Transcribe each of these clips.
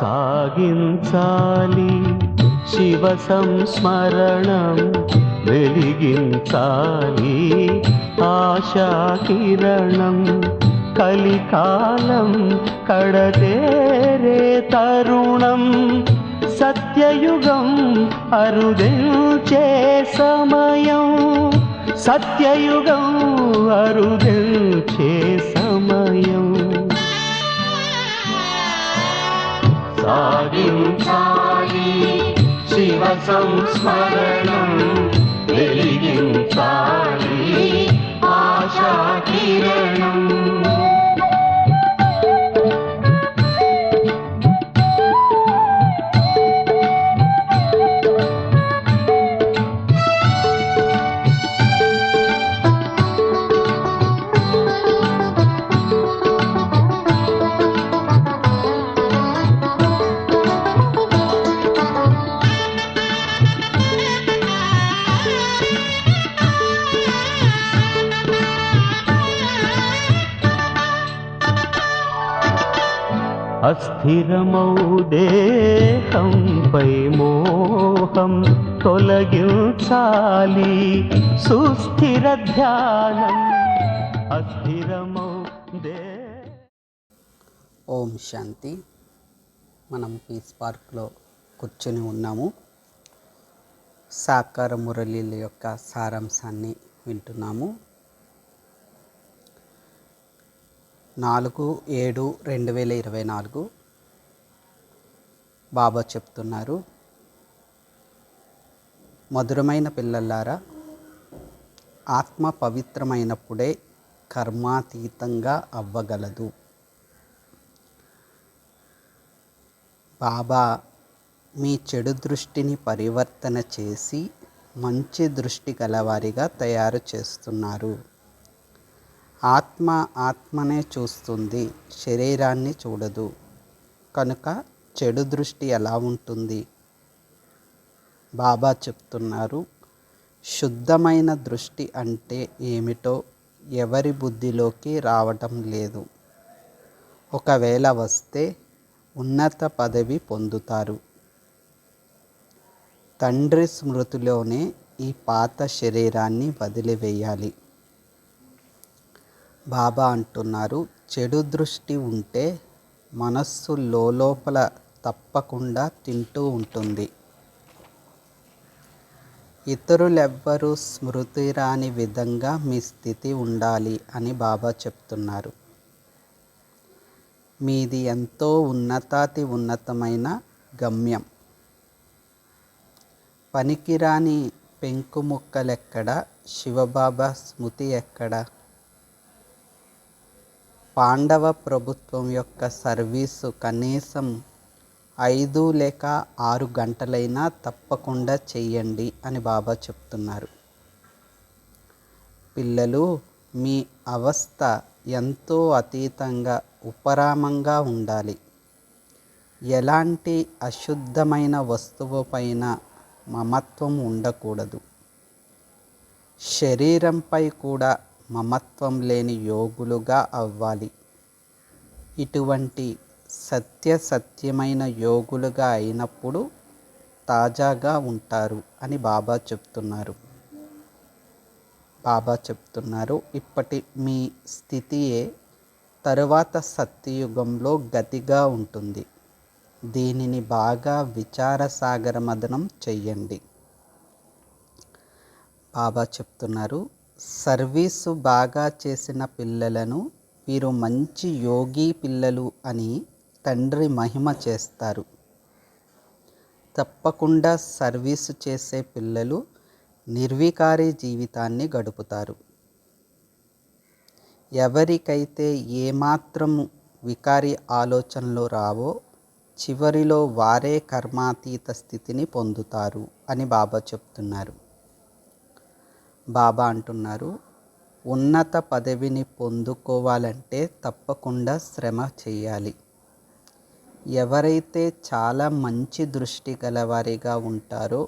సాగించాలి శివ సంస్మరణం వెలిగించాలి ఆశా కిరణం కలికాలం కడతేరే తరుణం సత్యయుగం అరుదించే సమయం సత్యయుగం అరుదించే సమయం సాగించాలి శివ సంస్మరణం వెలిగించాలి ఆశా కిరణం అస్థిరమౌ దేహంపై మోహం తొలగించాలి సుస్థిర ధ్యానం అస్థిరమౌ ఓం శాంతి. మనం పీస్ పార్క్లో కూర్చొని ఉన్నాము. సాకార మురళీల యొక్క సారాంశాన్ని వింటున్నాము. 4/7/2024 బాబా చెప్తున్నారు, మధురమైన పిల్లలారా, ఆత్మ పవిత్రమైనప్పుడే కర్మాతీతంగా అవ్వగలదు. బాబా మీ చెడు దృష్టిని పరివర్తన చేసి మంచి దృష్టి గలవారిగా తయారు చేస్తున్నారు. ఆత్మ ఆత్మనే చూస్తుంది, శరీరాన్ని చూడదు. కనుక చెడు దృష్టి ఎలా ఉంటుంది? బాబా చెప్తున్నారు, శుద్ధమైన దృష్టి అంటే ఏమిటో ఎవరి బుద్ధిలోకి రావటం లేదు. ఒకవేళ వస్తే ఉన్నత పదవి పొందుతారు. తండ్రి స్మృతిలోనే ఈ పాత శరీరాన్ని వదిలివేయాలి. బాబా అంటున్నారు, చెడు దృష్టి ఉంటే మనస్సు లోపల తప్పకుండా తింటూ ఉంటుంది. ఇతరులెవ్వరూ స్మృతి రాని విధంగా మీ స్థితి ఉండాలి అని బాబా చెప్తున్నారు. మీది ఎంతో ఉన్నతాతి ఉన్నతమైన గమ్యం. పనికిరాని పెంకుముక్కలెక్కడ, శివబాబా స్మృతి ఎక్కడ? పాండవ ప్రభుత్వం యొక్క సర్వీసు కనీసం 5 లేక 6 గంటలైనా తప్పకుండా చెయ్యండి అని బాబా చెప్తున్నారు. పిల్లలు, మీ అవస్థ ఎంతో అతీతంగా ఉపరామంగా ఉండాలి. ఎలాంటి అశుద్ధమైన వస్తువు పైన మమత్వం ఉండకూడదు. శరీరంపై కూడా మమత్వం లేని యోగులుగా అవ్వాలి. ఇటువంటి సత్యమైన యోగులుగా అయినప్పుడు తాజాగా ఉంటారు అని బాబా చెప్తున్నారు. ఇప్పటి మీ స్థితియే తరువాత సత్యయుగంలో గతిగా ఉంటుంది. దీనిని బాగా విచారసాగర మదనం చెయ్యండి. బాబా చెప్తున్నారు, సర్వీసు బాగా చేసిన పిల్లలను వీరు మంచి యోగి పిల్లలు అని తండ్రి మహిమ చేస్తారు. తప్పకుండా సర్వీసు చేసే పిల్లలు నిర్వికారి జీవితాన్ని గడుపుతారు. ఎవరికైతే ఏమాత్రం వికారి ఆలోచనలు రావో చివరిలో వారే కర్మాతీత స్థితిని పొందుతారు అని బాబా చెప్తున్నారు. బాబా అంటున్నారు, ఉన్నత పదవిని పొందుకోవాలంటే తప్పకుండా శ్రమ చేయాలి. ఎవరైతే చాలా మంచి దృష్టి గలవారిగా ఉంటారో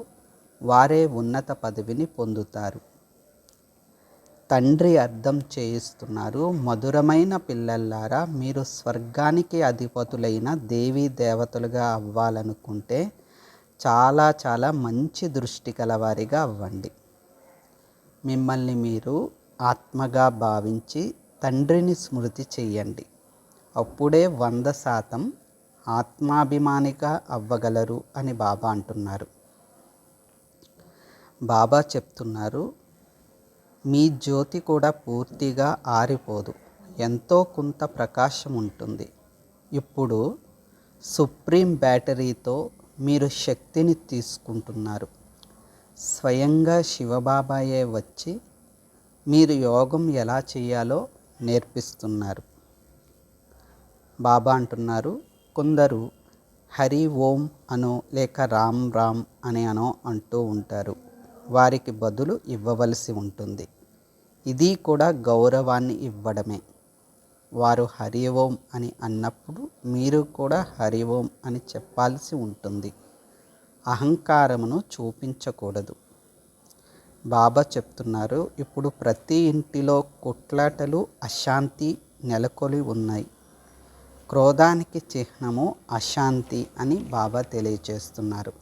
వారే ఉన్నత పదవిని పొందుతారు. తండ్రి అర్థం చేయిస్తున్నారు. మధురమైన పిల్లలారా, మీరు స్వర్గానికి అధిపతులైన దేవీ దేవతలుగా అవ్వాలనుకుంటే చాలా చాలా మంచి దృష్టి కలవారిగా అవ్వండి. మిమ్మల్ని మీరు ఆత్మగా భావించి తండ్రిని స్మృతి చెయ్యండి. అప్పుడే 100% ఆత్మాభిమానిగా అవ్వగలరు అని బాబా అంటున్నారు. బాబా చెప్తున్నారు, మీ జ్యోతి కూడా పూర్తిగా ఆరిపోదు, ఎంతో కొంత ప్రకాశం ఉంటుంది. ఇప్పుడు సుప్రీం బ్యాటరీతో మీరు శక్తిని తీసుకుంటున్నారు. స్వయంగా శివబాబాయే వచ్చి మీరు యోగం ఎలా చేయాలో నేర్పిస్తున్నారు. బాబా అంటున్నారు, కొందరు హరి ఓం అనో లేక రామ్ రామ్ అని అనో అంటూ ఉంటారు. వారికి బదులు ఇవ్వవలసి ఉంటుంది. ఇది కూడా గౌరవాన్ని ఇవ్వడమే. వారు హరి ఓం అని అన్నప్పుడు మీరు కూడా హరి ఓం అని చెప్పాల్సి ఉంటుంది. అహంకారమును చూపించకూడదు. బాబా చెప్తున్నారు, ఇప్పుడు ప్రతి ఇంటిలో కొట్లాటలు, అశాంతి నెలకొని ఉన్నాయి. క్రోధానికి చిహ్నము అశాంతి అని బాబా తెలియచేస్తున్నారు.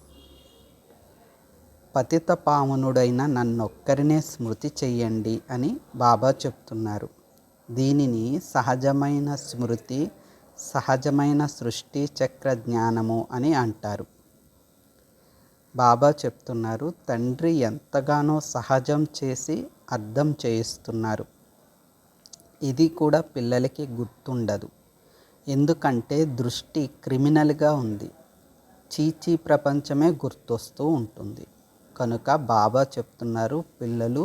పతిత పావనుడైన నన్నొక్కరినే స్మృతి చెయ్యండి అని బాబా చెప్తున్నారు. దీనిని సహజమైన స్మృతి, సహజమైన సృష్టి చక్ర జ్ఞానము అని అంటారు. బాబా చెప్తున్నారు, తండ్రి ఎంతగానో సహజం చేసి అర్థం చేయిస్తున్నారు. ఇది కూడా పిల్లలకి గుర్తుండదు. ఎందుకంటే దృష్టి క్రిమినల్గా ఉంది. చీచీ ప్రపంచమే గుర్తొస్తూ ఉంటుంది. కనుక బాబా చెప్తున్నారు, పిల్లలు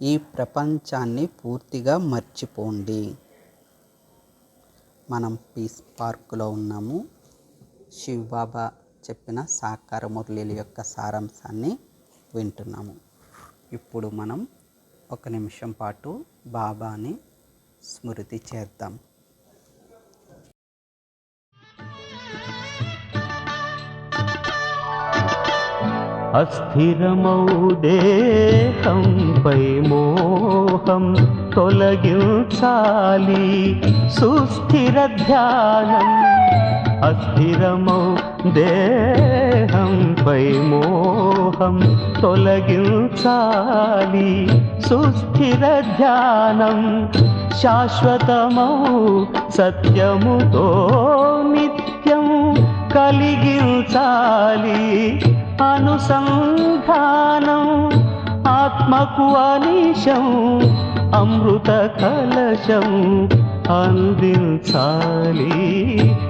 ఈ ప్రపంచాన్ని పూర్తిగా మర్చిపోండి. మనం పీస్ పార్కులో ఉన్నాము. శివ్ బాబా చెప్పిన సాకార మురళీల యొక్క సారాంశాన్ని వింటున్నాము. ఇప్పుడు మనం 1 నిమిషం పాటు బాబాని స్మృతి చేద్దాం. అస్థిరమౌ దేహంపై మోహం తొలగించాలి, సుస్థిర ధ్యానం. అస్థిరమౌ దేహంపై మోహం తొలగించాలి, సుస్థిర ధ్యానం. శాశ్వతమౌ సత్యముతో నిత్యం కలిగించాలి అనుసంధానం. ఆత్మకు అనిశం అమృత కలశం అందించాలి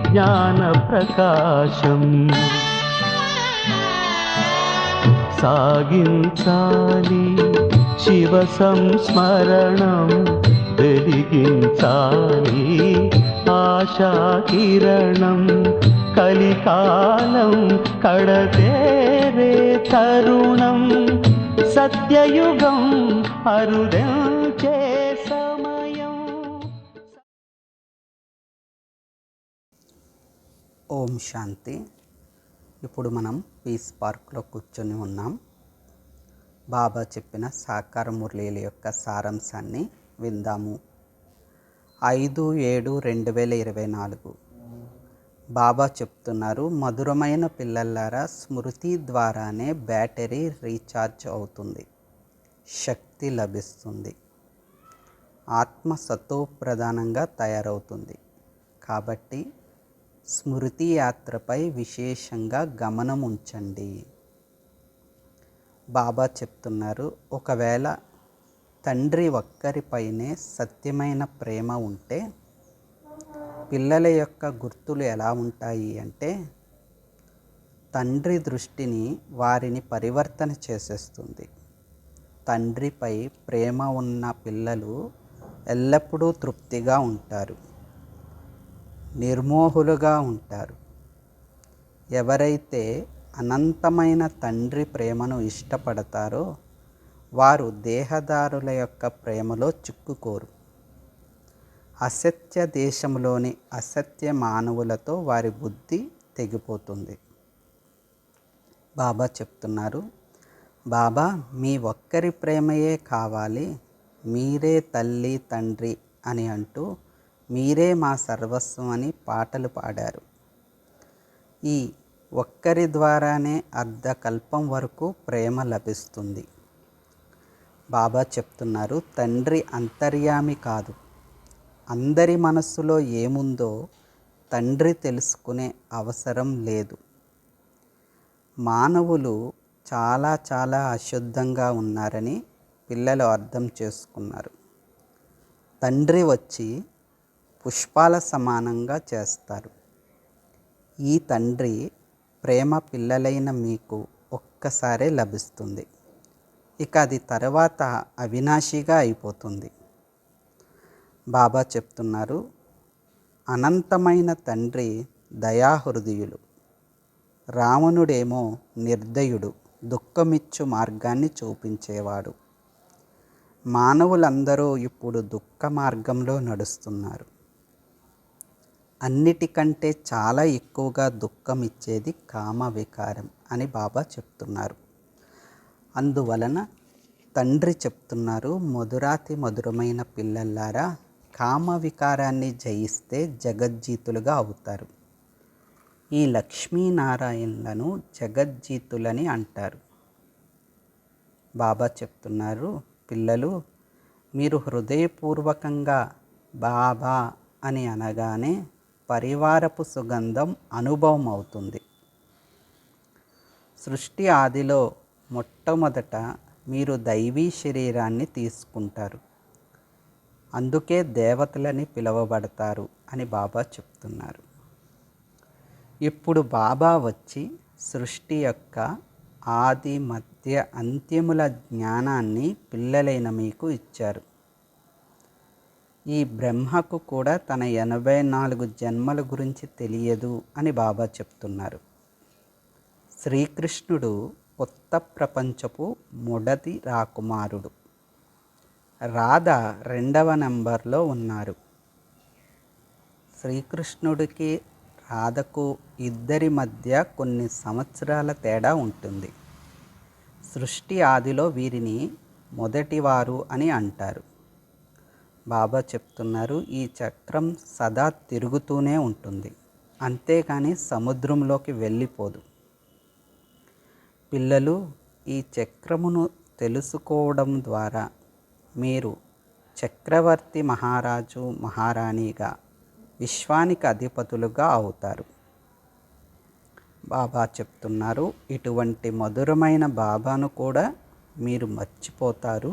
జ్ఞాన ప్రకాశం. సాగించాలి శివ సంస్మరణం, వెలిగించాలి ఆశా కిరణం. కలికాలం కడతేరే తరుణం, సత్యయుగం అరుదించే సమయం. ఓం శాంతి. ఇప్పుడు మనం పీస్ పార్క్లో కూర్చొని ఉన్నాం. బాబా చెప్పిన సాకార మురళీల యొక్క సారాంశాన్ని విందాము. 5/7/2024 బాబా చెప్తున్నారు, మధురమైన పిల్లలారా, స్మృతి ద్వారానే బ్యాటరీ రీఛార్జ్ అవుతుంది, శక్తి లభిస్తుంది, ఆత్మ సతోప్రధానంగా తయారవుతుంది. కాబట్టి స్మృతి యాత్రపై విశేషంగా గమనం ఉంచండి. బాబా చెప్తున్నారు, ఒకవేళ తండ్రి ఒక్కరిపైనే సత్యమైన ప్రేమ ఉంటే పిల్లల యొక్క గుర్తులు ఎలా ఉంటాయి అంటే, తండ్రి దృష్టిని వారిని పరివర్తన చేసేస్తుంది. తండ్రిపై ప్రేమ ఉన్న పిల్లలు ఎల్లప్పుడూ తృప్తిగా ఉంటారు, నిర్మోహులుగా ఉంటారు. ఎవరైతే అనంతమైన తండ్రి ప్రేమను ఇష్టపడతారో వారు దేహదారుల యొక్క ప్రేమలో చిక్కుకోరు. అసత్య దేశంలోని అసత్య మానవులతో వారి బుద్ధి తెగిపోతుంది. బాబా చెప్తున్నారు, బాబా మీ ఒక్కరి ప్రేమయే కావాలి, మీరే తల్లి తండ్రి అని అంటూ మీరే మా సర్వస్వం అని పాటలు పాడారు. ఈ ఒక్కరి ద్వారానే అర్ధకల్పం వరకు ప్రేమ లభిస్తుంది. బాబా చెప్తున్నారు, తండ్రి అంతర్యామి కాదు. అందరి మనస్సులో ఏముందో తండ్రి తెలుసుకునే అవసరం లేదు. మానవులు చాలా చాలా అశుద్ధంగా ఉన్నారని పిల్లలు అర్థం చేసుకున్నారు. తండ్రి వచ్చి పుష్పాల సమానంగా చేస్తారు. ఈ తండ్రి ప్రేమ పిల్లలైన మీకు ఒక్కసారే లభిస్తుంది. ఇక అది తర్వాత అవినాశిగా అయిపోతుంది. బాబా చెప్తున్నారు, అనంతమైన తండ్రి దయాహృదయులు. రావణుడేమో నిర్దయుడు, దుఃఖమిచ్చు మార్గాన్ని చూపించేవాడు. మానవులందరూ ఇప్పుడు దుఃఖ మార్గంలో నడుస్తున్నారు. అన్నిటికంటే చాలా ఎక్కువగా దుఃఖం ఇచ్చేది కామ వికారం అని బాబా చెప్తున్నారు. అందువలన తండ్రి చెప్తున్నారు, మధురాతి మధురమైన పిల్లల్లారా, కామ వికారాన్ని జయిస్తే జగజ్జీతులుగా అవుతారు. ఈ లక్ష్మీనారాయణలను జగజ్జీతులని అంటారు. బాబా చెప్తున్నారు, పిల్లలు మీరు హృదయపూర్వకంగా బాబా అని అనగానే పరివారపు సుగంధం అనుభవం అవుతుంది. సృష్టి ఆదిలో మొట్టమొదట మీరు దైవీ శరీరాన్ని తీసుకుంటారు. అందుకే దేవతలని పిలువబడతారు అని బాబా చెప్తున్నారు. ఇప్పుడు బాబా వచ్చి సృష్టి యొక్క ఆది మధ్య అంత్యముల జ్ఞానాన్ని పిల్లలైన మీకు ఇచ్చారు. ఈ బ్రహ్మకు కూడా తన 84 జన్మల గురించి తెలియదు అని బాబా చెప్తున్నారు. శ్రీకృష్ణుడు కొత్త ప్రపంచపు మొదటి రాకుమారుడు. రాధ 2వ నెంబర్లో ఉన్నారు. శ్రీకృష్ణుడికి రాధకు ఇద్దరి మధ్య కొన్ని సంవత్సరాల తేడా ఉంటుంది. సృష్టి ఆదిలో వీరిని మొదటివారు అని అంటారు. బాబా చెప్తున్నారు, ఈ చక్రం సదా తిరుగుతూనే ఉంటుంది, అంతేకాని సముద్రంలోకి వెళ్ళిపోదు. పిల్లలు, ఈ చక్రమును తెలుసుకోవడం ద్వారా మీరు చక్రవర్తి మహారాజు మహారాణిగా విశ్వానికి అధిపతులుగా అవుతారు. బాబా చెప్తున్నారు, ఇటువంటి మధురమైన బాబాను కూడా మీరు మర్చిపోతారు.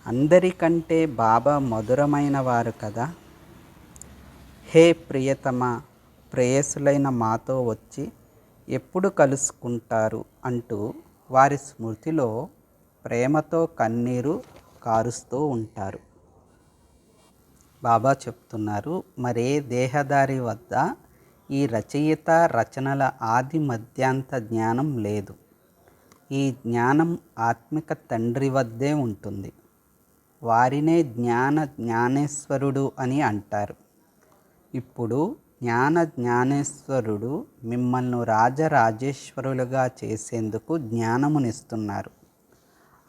అందరికంటే బాబా మధురమైన వారు కదా. హే ప్రియతమ, ప్రేయసులైన మాతో వచ్చి ఎప్పుడు కలుసుకుంటారు అంటూ వారి స్మృతిలో ప్రేమతో కన్నీరు కారుస్తూ ఉంటారు. బాబా చెప్తున్నారు, మరే దేహదారి వద్ద ఈ రచయిత రచనల ఆది మధ్యాంత జ్ఞానం లేదు. ఈ జ్ఞానం ఆత్మిక తండ్రి వద్దే ఉంటుంది. వారినే జ్ఞానేశ్వరుడు అని అంటారు. ఇప్పుడు జ్ఞానేశ్వరుడు మిమ్మల్ని రాజరాజేశ్వరులుగా చేసేందుకు జ్ఞానమునిస్తున్నారు.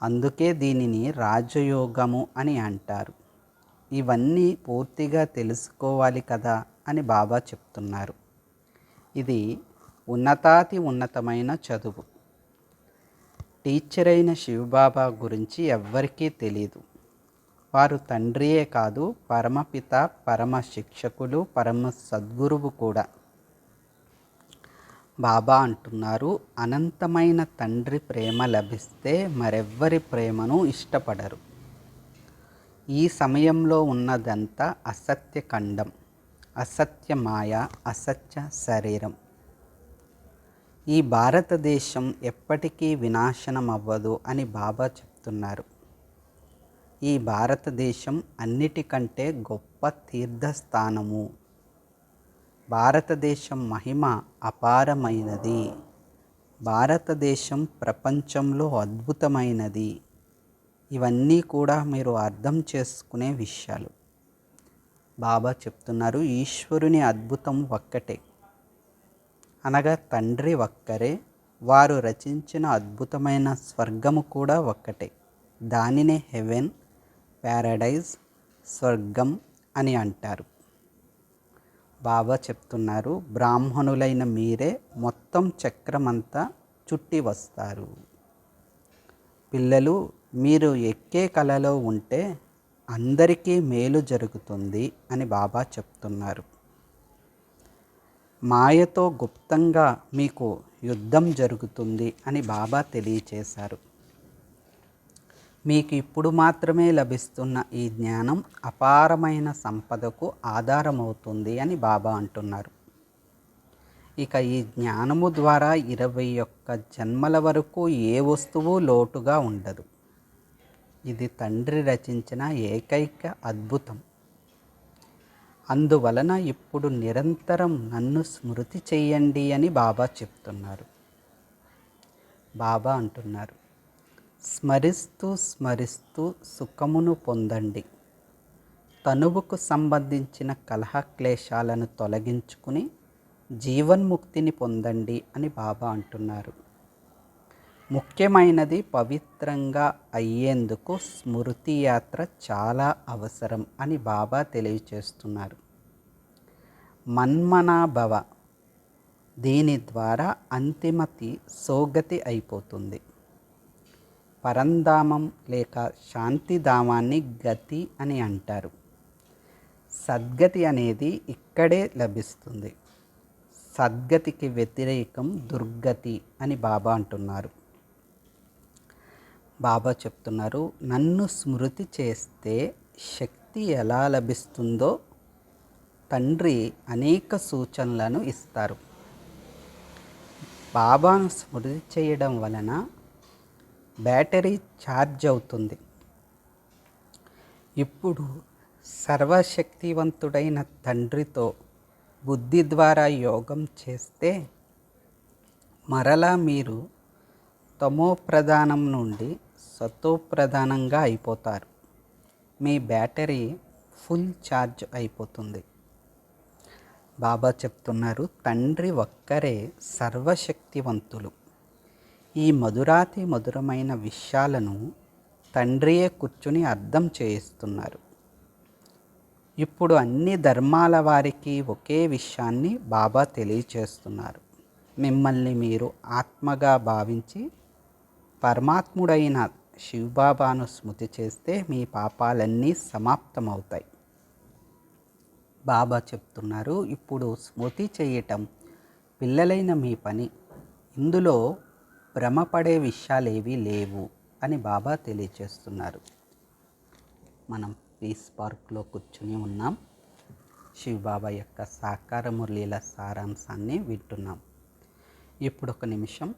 అందుకే దీనిని రాజయోగము అని అంటారు. ఇవన్నీ పూర్తిగా తెలుసుకోవాలి కదా అని బాబా చెప్తున్నారు. ఇది ఉన్నతాతి ఉన్నతమైన చదువు. టీచర్ అయిన శివబాబా గురించి ఎవ్వరికీ తెలీదు. వారు తండ్రియే కాదు, పరమపిత, పరమ శిక్షకులు, పరమ సద్గురువు కూడా. బాబా అంటున్నారు, అనంతమైన తండ్రి ప్రేమ లభిస్తే మరెవ్వరి ప్రేమను ఇష్టపడరు. ఈ సమయంలో ఉన్నదంతా అసత్య ఖండం, అసత్య మాయ, అసత్య శరీరం. ఈ భారతదేశం ఎప్పటికీ వినాశనం అవ్వదు అని బాబా చెప్తున్నారు. ఈ భారతదేశం అన్నిటికంటే గొప్ప తీర్థస్థానము. భారతదేశం మహిమ అపారమైనది. భారతదేశం ప్రపంచంలో అద్భుతమైనది. ఇవన్నీ కూడా మీరు అర్థం చేసుకునే విషయాలు. బాబా చెప్తున్నారు, ఈశ్వరుని అద్భుతం ఒక్కటే, అనగా తండ్రి ఒక్కరే. వారు రచించిన అద్భుతమైన స్వర్గము కూడా ఒక్కటే. దానినే హెవెన్, ప్యారడైజ్, స్వర్గం అని అంటారు. బాబా చెప్తున్నారు, బ్రాహ్మణులైన మీరే మొత్తం చక్రమంతా చుట్టి వస్తారు. పిల్లలు, మీరు ఎక్కే కలలో ఉంటే అందరికీ మేలు జరుగుతుంది అని బాబా చెప్తున్నారు. మాయతో గుప్తంగా మీకు యుద్ధం జరుగుతుంది అని బాబా తెలియచేశారు. మీకు ఇప్పుడు మాత్రమే లభిస్తున్న ఈ జ్ఞానం అపారమైన సంపదకు ఆధారమవుతుంది అని బాబా అంటున్నారు. ఇక ఈ జ్ఞానము ద్వారా 21 జన్మల వరకు ఏ వస్తువు లోటుగా ఉండదు. ఇది తండ్రి రచించిన ఏకైక అద్భుతం. అందువలన ఇప్పుడు నిరంతరం నన్ను స్మృతి చెయ్యండి అని బాబా చెప్తున్నారు. బాబా అంటున్నారు, స్మరిస్తూ స్మరిస్తూ సుఖమును పొందండి. తనువుకు సంబంధించిన కలహక్లేశాలను తొలగించుకుని జీవన్ముక్తిని పొందండి అని బాబా అంటున్నారు. ముఖ్యమైనది పవిత్రంగా అయ్యేందుకు స్మృతి యాత్ర చాలా అవసరం అని బాబా తెలియచేస్తున్నారు. మన్మనాభవ, దీని ద్వారా అంతిమతి సోగతి అయిపోతుంది. పరంధామం లేక శాంతిధామాన్ని గతి అని అంటారు. సద్గతి అనేది ఇక్కడే లభిస్తుంది. సద్గతికి వ్యతిరేకం దుర్గతి అని బాబా అంటున్నారు. బాబా చెప్తున్నారు, నన్ను స్మృతి చేస్తే శక్తి ఎలా లభిస్తుందో తండ్రి అనేక సూచనలను ఇస్తారు. బాబాను స్మృతి చేయడం వలన బ్యాటరీ ఛార్జ్ అవుతుంది. ఇప్పుడు సర్వశక్తివంతుడైన తండ్రితో బుద్ధి ద్వారా యోగం చేస్తే మరలా మీరు తమో ప్రధానం నుండి సతోప్రధానంగా అయిపోతారు. మీ బ్యాటరీ ఫుల్ ఛార్జ్ అయిపోతుంది. బాబా చెప్తున్నారు, తండ్రి ఒక్కరే సర్వశక్తివంతులు. ఈ మధురాతి మధురమైన విషయాలను తండ్రియే కూర్చుని అర్థం చేయిస్తున్నారు. ఇప్పుడు అన్ని ధర్మాల వారికి ఒకే విషయాన్ని బాబా తెలియచేస్తున్నారు. మిమ్మల్ని మీరు ఆత్మగా భావించి పరమాత్ముడైన శివబాబాను స్మృతి చేస్తే మీ పాపాలన్నీ సమాప్తమవుతాయి. బాబా చెప్తున్నారు, ఇప్పుడు స్మృతి చేయటం పిల్లలైన మీ పని. ఇందులో భ్రమపడే విషయాలేవీ లేవు అని బాబా తెలియచేస్తున్నారు. మనం పీస్ పార్క్లో కూర్చుని ఉన్నాం. శివబాబా యొక్క సాకార మురళీల సారాంశాన్ని వింటున్నాం. ఇప్పుడు ఒక నిమిషం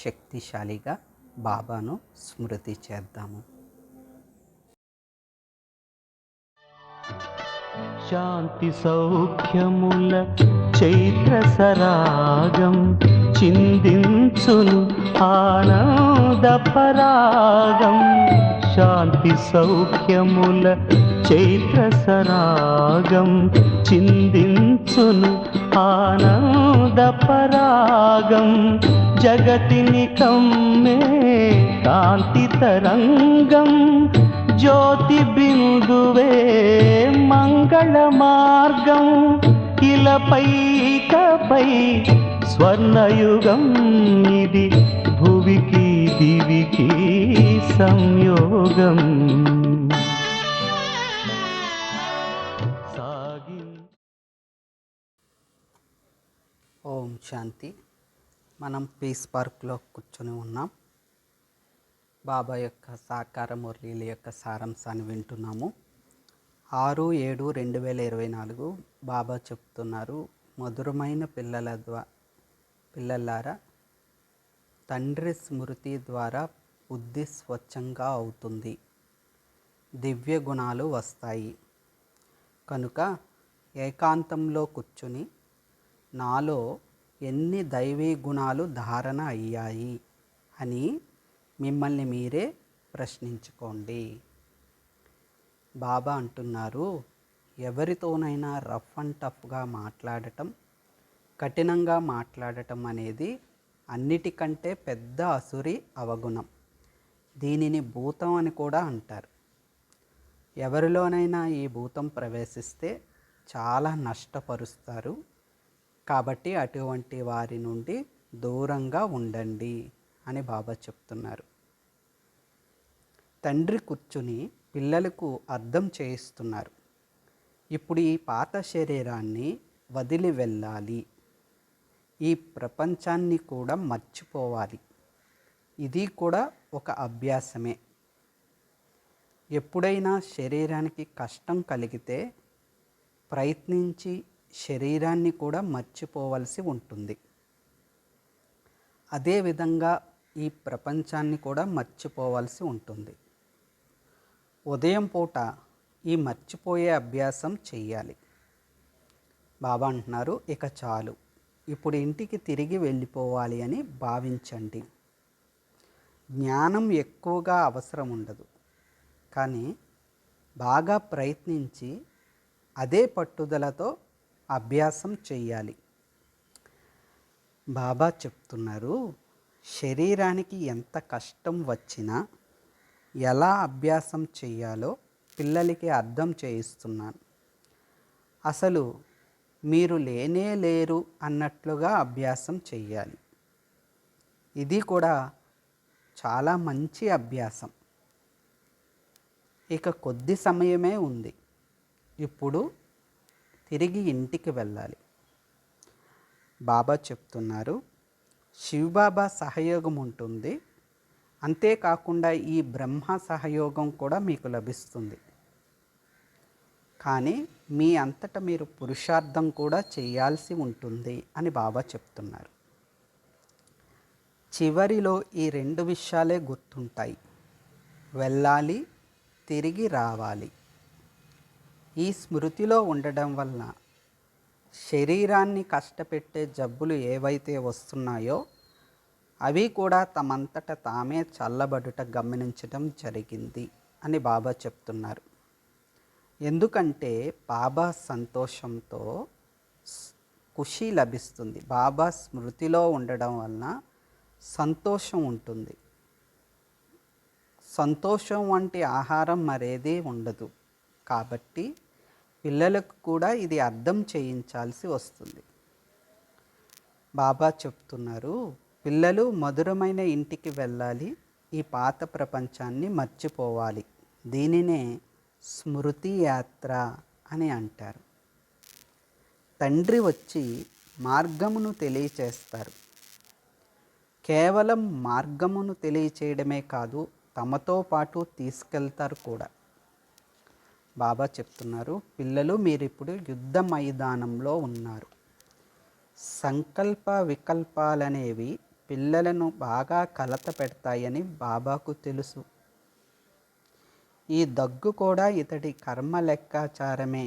శక్తిశాలిగా బాబాను స్మృతి చేద్దాము. శాంతి సౌఖ్యముల చైత్ర సరాగం చిందించును ఆనంద పరాగం. శాంతి సౌఖ్యముల చైత్ర సరాగం చిందించును ఆనంద పరాగం. జగతిని కమ్మే కాంతి తరంగం జ్యోతి బిందువే మంగళ మార్గం. ఇలపై స్వర్ణయుగం ఇది భువికి దివికి సంయోగం. ఓం శాంతి. మనం పీస్ పార్క్లో కూర్చొని ఉన్నాం. బాబా యొక్క సాకార మురళీల యొక్క సారాంశాన్ని వింటున్నాము. 6/7/2024 బాబా చెప్తున్నారు, మధురమైన పిల్లలారా, తండ్రి స్మృతి ద్వారా బుద్ధి స్వచ్ఛంగా అవుతుంది. దివ్య గుణాలు వస్తాయి. కనుక ఏకాంతంలో కూర్చుని నాలో ఎన్ని దైవీ గుణాలు ధారణ అయ్యాయి అని మిమ్మల్ని మీరే ప్రశ్నించుకోండి. బాబా అంటున్నారు, ఎవరితోనైనా రఫ్ అండ్ టఫ్గా మాట్లాడటం, కఠినంగా మాట్లాడటం అనేది అన్నిటికంటే పెద్ద అసురి అవగుణం. దీనిని భూతం అని కూడా అంటారు. ఎవరిలోనైనా ఈ భూతం ప్రవేశిస్తే చాలా నష్టపరుస్తారు. కాబట్టి అటువంటి వారి నుండి దూరంగా ఉండండి అని బాబా చెప్తున్నారు. తండ్రి కూర్చుని పిల్లలకు అర్థం చేయిస్తున్నారు. ఇప్పుడు ఈ పాత శరీరాన్ని వదిలి వెళ్ళాలి, ఈ ప్రపంచాన్ని కూడా మర్చిపోవాలి. ఇది కూడా ఒక అభ్యాసమే. ఎప్పుడైనా శరీరానికి కష్టం కలిగితే ప్రయత్నించి శరీరాన్ని కూడా మర్చిపోవలసి ఉంటుంది. అదేవిధంగా ఈ ప్రపంచాన్ని కూడా మర్చిపోవలసి ఉంటుంది. ఉదయం పూట ఈ మర్చిపోయే అభ్యాసం చెయ్యాలి. బాబా అంటున్నారు, ఇక చాలు, ఇప్పుడు ఇంటికి తిరిగి వెళ్ళిపోవాలి అని భావించండి. జ్ఞానం ఎక్కువగా అవసరం ఉండదు, కానీ బాగా ప్రయత్నించి అదే పట్టుదలతో అభ్యాసం చెయ్యాలి. బాబా చెప్తున్నారు, శరీరానికి ఎంత కష్టం వచ్చినా ఎలా అభ్యాసం చెయ్యాలో పిల్లలకి అర్థం చేయిస్తున్నాను. అసలు మీరు లేనే లేరు అన్నట్లుగా అభ్యాసం చెయ్యాలి. ఇది కూడా చాలా మంచి అభ్యాసం. ఇక కొద్ది సమయమే ఉంది. ఇప్పుడు తిరిగి ఇంటికి వెళ్ళాలి. బాబా చెప్తున్నారు, శివబాబా సహయోగం ఉంటుంది, అంతేకాకుండా ఈ బ్రహ్మ సహయోగం కూడా మీకు లభిస్తుంది. కానీ మీ అంతట మీరు పురుషార్థం కూడా చేయాల్సి ఉంటుంది అని బాబా చెప్తున్నారు. చివరిలో ఈ 2 విషయాలే గుర్తుంటాయి, వెళ్ళాలి, తిరిగి రావాలి. ఈ స్మృతిలో ఉండడం వలన శరీరాన్ని కష్టపెట్టే జబ్బులు ఏవైతే వస్తున్నాయో అవి కూడా తమంతట తామే చల్లబడుట గమనించడం జరిగింది అని బాబా చెప్తున్నారు. ఎందుకంటే బాబా సంతోషంతో ఖుషి లభిస్తుంది. బాబా స్మృతిలో ఉండడం వలన సంతోషం ఉంటుంది. సంతోషం వంటి ఆహారం మరేదీ ఉండదు. కాబట్టి పిల్లలకు కూడా ఇది అర్థం చేయించాల్సి వస్తుంది. బాబా చెప్తున్నారు, పిల్లలు మధురమైన ఇంటికి వెళ్ళాలి, ఈ పాత ప్రపంచాన్ని మర్చిపోవాలి. దీనినే స్మృతి యాత్ర అని అంటారు. తండ్రి వచ్చి మార్గమును తెలియచేస్తారు. కేవలం మార్గమును తెలియచేయడమే కాదు, తమతో పాటు తీసుకెళ్తారు కూడా. బాబా చెప్తున్నారు, పిల్లలు మీరిప్పుడు యుద్ధ మైదానంలో ఉన్నారు. సంకల్ప వికల్పాలనేవి పిల్లలను బాగా కలత పెడతాయని బాబాకు తెలుసు. ఈ దగ్గు కూడా ఇతడి కర్మ లెక్కాచారమే,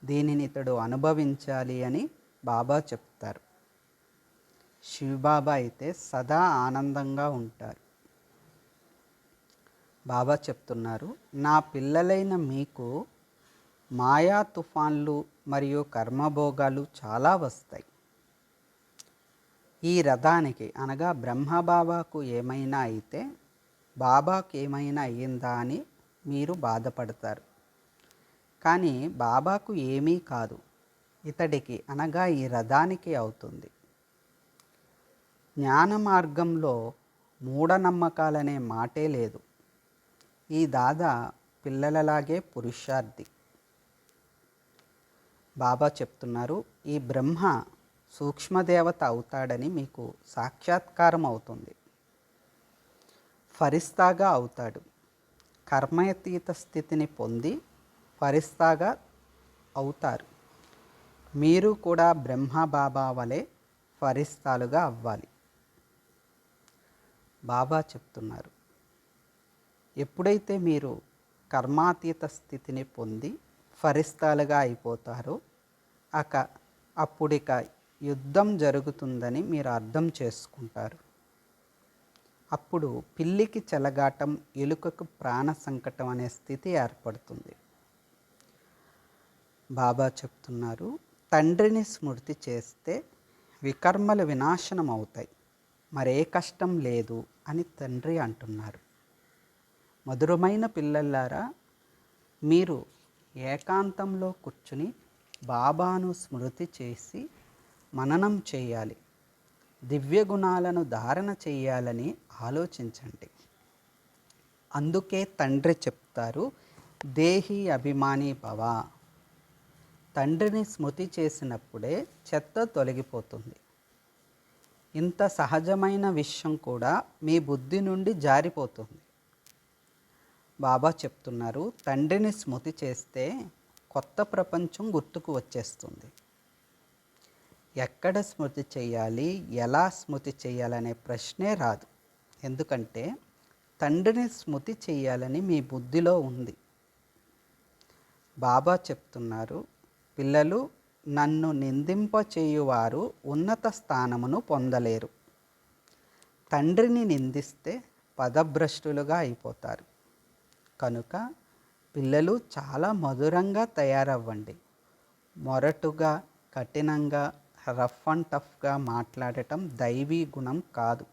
దీనిని ఇతడు అనుభవించాలి అని బాబా చెప్తారు. శివబాబా అయితే సదా ఆనందంగా ఉంటారు. బాబా చెప్తున్నారు, నా పిల్లలైన మీకు మాయా తుఫాన్లు మరియు కర్మభోగాలు చాలా వస్తాయి. ఈ రథానికి అనగా బ్రహ్మబాబాకు ఏమైనా అయితే బాబాకు ఏమైనా అయ్యిందా అని మీరు బాధపడతారు. కానీ బాబాకు ఏమీ కాదు, ఇతడికి అనగా ఈ రథానికి అవుతుంది. జ్ఞాన మార్గంలో మూఢనమ్మకాలనే మాటే లేదు. ఈ దాదా పిల్లలలాగే పురుషార్థి. బాబా చెప్తున్నారు, ఈ బ్రహ్మ సూక్ష్మదేవత అవుతాడని మీకు సాక్షాత్కారం అవుతుంది. ఫరిస్తాగా అవుతాడు. కర్మయతీత స్థితిని పొంది ఫరిస్తాగా అవుతారు. మీరు కూడా బ్రహ్మ బాబా వలె ఫరిస్తాలుగా అవ్వాలి. బాబా చెప్తున్నారు, ఎప్పుడైతే మీరు కర్మాతీత స్థితిని పొంది ఫరిస్తాలుగా అయిపోతారో అప్పుడిక యుద్ధం జరుగుతుందని మీరు అర్థం చేసుకుంటారు. అప్పుడు పిల్లికి చెలగాటం, ఎలుకకు ప్రాణ సంకటం అనే స్థితి ఏర్పడుతుంది. బాబా చెప్తున్నారు, తండ్రిని స్మృతి చేస్తే వికర్మలు వినాశనం అవుతాయి, మరే కష్టం లేదు అని తండ్రి అంటున్నారు. మధురమైన పిల్లలారా, మీరు ఏకాంతంలో కూర్చుని బాబాను స్మృతి చేసి మననం చేయాలి. దివ్య గుణాలను ధారణ చేయాలని ఆలోచించండి. అందుకే తండ్రి చెప్తారు, దేహి అభిమాని భవ. తండ్రిని స్మృతి చేసినప్పుడే చెత్త తొలగిపోతుంది. ఇంత సహజమైన విషయం కూడా మీ బుద్ధి నుండి జారిపోతుంది. బాబా చెప్తున్నారు, తండ్రిని స్మృతి చేస్తే కొత్త ప్రపంచం గుర్తుకు వచ్చేస్తుంది. ఎక్కడ స్మృతి చేయాలి, ఎలా స్మృతి చేయాలనే ప్రశ్నే రాదు. ఎందుకంటే తండ్రిని స్మృతి చేయాలని మీ బుద్ధిలో ఉంది. బాబా చెప్తున్నారు, పిల్లలు, నన్ను నిందింపచేయువారు ఉన్నత స్థానమును పొందలేరు. తండ్రిని నిందిస్తే పదభ్రష్టులుగా అయిపోతారు. కనుక పిల్లలు చాలా మధురంగా తయారవ్వండి. మొరటుగా, కఠినంగా, రఫ్ అండ్ టఫ్గా మాట్లాడటం దైవీ గుణం కాదు.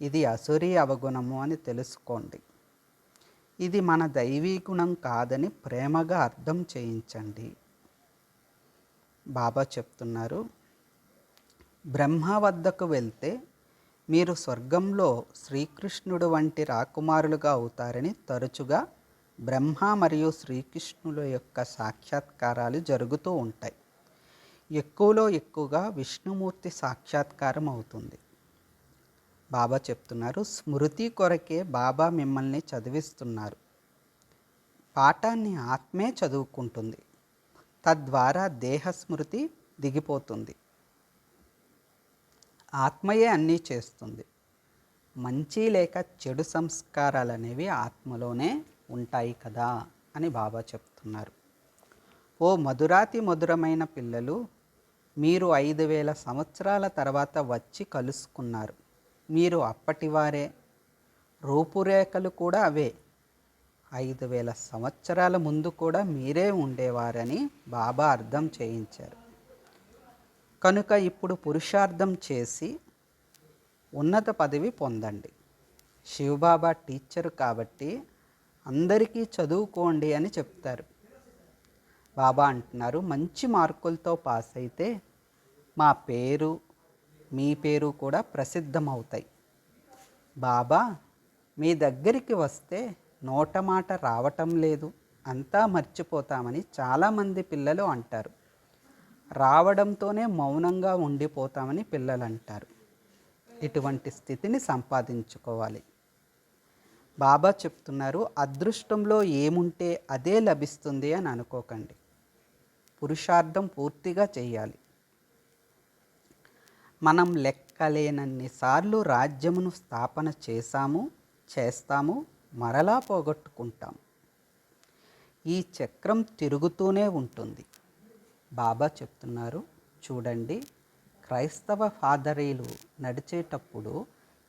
ఇది అసురీ అవగుణము అని తెలుసుకోండి. ఇది మన దైవీ గుణం కాదని ప్రేమగా అర్థం చేయించండి. బాబా చెప్తున్నారు, బ్రహ్మ వద్దకు వెళ్తే మీరు స్వర్గంలో శ్రీకృష్ణుడు వంటి రాకుమారులుగా అవుతారని తరచుగా బ్రహ్మ మరియు శ్రీకృష్ణుల యొక్క సాక్షాత్కారాలు జరుగుతూ ఉంటాయి. ఎక్కువలో ఎక్కువగా విష్ణుమూర్తి సాక్షాత్కారం అవుతుంది. బాబా చెప్తున్నారు, స్మృతి కొరకే బాబా మిమ్మల్ని చదివిస్తున్నారు. పాఠాన్ని ఆత్మే చదువుకుంటుంది. తద్వారా దేహస్మృతి దిగిపోతుంది. ఆత్మయే అన్నీ చేస్తుంది. మంచి లేక చెడు సంస్కారాలు అనేవి ఆత్మలోనే ఉంటాయి కదా అని బాబా చెప్తున్నారు. ఓ మధురాతి మధురమైన పిల్లలు, మీరు 5000 సంవత్సరాల తర్వాత వచ్చి కలుసుకున్నారు. మీరు అప్పటివారే. రూపురేఖలు కూడా అవే. 5000 సంవత్సరాల ముందు కూడా మీరే ఉండేవారని బాబా అర్థం చేయించారు. కనుక ఇప్పుడు పురుషార్థం చేసి ఉన్నత పదవి పొందండి. శివబాబా టీచరు కాబట్టి అందరికీ చదువుకోండి అని చెప్తారు. బాబా అంటున్నారు, మంచి మార్కులతో పాస్ అయితే మా పేరు, మీ పేరు కూడా ప్రసిద్ధమవుతాయి. బాబా మీ దగ్గరికి వస్తే నోట మాట రావటం లేదు, అంతా మర్చిపోతామని చాలామంది పిల్లలు అంటారు. రావడంతోనే మౌనంగా ఉండిపోతామని పిల్లలు అంటారు. ఇటువంటి స్థితిని సంపాదించుకోవాలి. బాబా చెప్తున్నారు, అదృష్టంలో ఏముంటే అదే లభిస్తుంది అని అనుకోకండి. పురుషార్థం పూర్తిగా చేయాలి. మనం లెక్కలేనన్నిసార్లు రాజ్యమును స్థాపన చేస్తాము, మరలా పోగొట్టుకుంటాం. ఈ చక్రం తిరుగుతూనే ఉంటుంది. బాబా చెప్తున్నారు, చూడండి, క్రైస్తవ ఫాదరీలు నడిచేటప్పుడు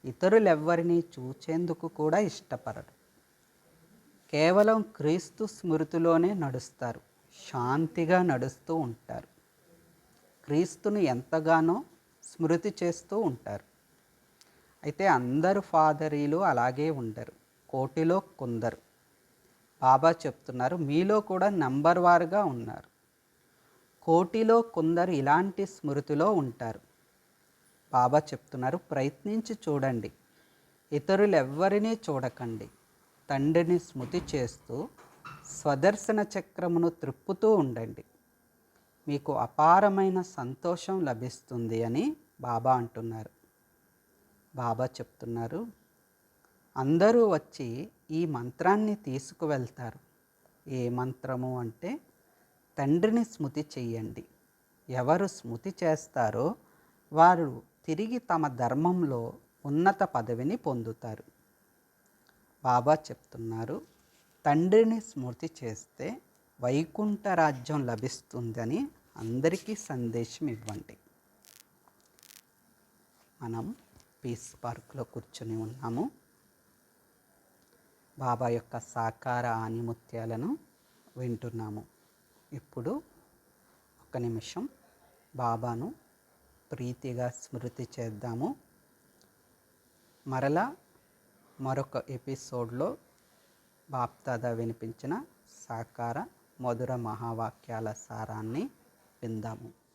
ఇతరులెవ్వరినీ చూచేందుకు కూడా ఇష్టపడరు. కేవలం క్రీస్తు స్మృతిలోనే నడుస్తారు. శాంతిగా నడుస్తూ ఉంటారు. క్రీస్తును ఎంతగానో స్మృతి చేస్తూ ఉంటారు. అయితే అందరు ఫాదరీలు అలాగే ఉండరు, కోటిలో కొందరు. బాబా చెప్తున్నారు, మీలో కూడా నంబర్ వారుగా ఉన్నారు. కోటిలో కొందరు ఇలాంటి స్మృతిలో ఉంటారు. బాబా చెప్తున్నారు, ప్రయత్నించి చూడండి. ఇతరులెవ్వరినీ చూడకండి. తండ్రిని స్మృతి చేస్తూ స్వదర్శన చక్రమును త్రిప్పుతూ ఉండండి. మీకు అపారమైన సంతోషం లభిస్తుంది అని బాబా అంటున్నారు. బాబా చెప్తున్నారు, అందరూ వచ్చి ఈ మంత్రాన్ని తీసుకువెళ్తారు. ఏ మంత్రము అంటే, తండ్రిని స్మృతి చెయ్యండి. ఎవరు స్మృతి చేస్తారో వారు తిరిగి తమ ధర్మంలో ఉన్నత పదవిని పొందుతారు. బాబా చెప్తున్నారు, తండ్రిని స్మృతి చేస్తే వైకుంఠ రాజ్యం లభిస్తుందని అందరికీ సందేశం ఇవ్వండి. మనం పీస్ పార్క్లో కూర్చొని ఉన్నాము. బాబా యొక్క సాకార ఆణిముత్యాలను వింటున్నాము. ఇప్పుడు ఒక నిమిషం బాబాను ప్రీతిగా స్మృతి చేద్దాము. మరలా మరొక ఎపిసోడ్లో బాప్దాదా వినిపించిన సాకార మధుర మహావాక్యాల సారాన్ని విందాము.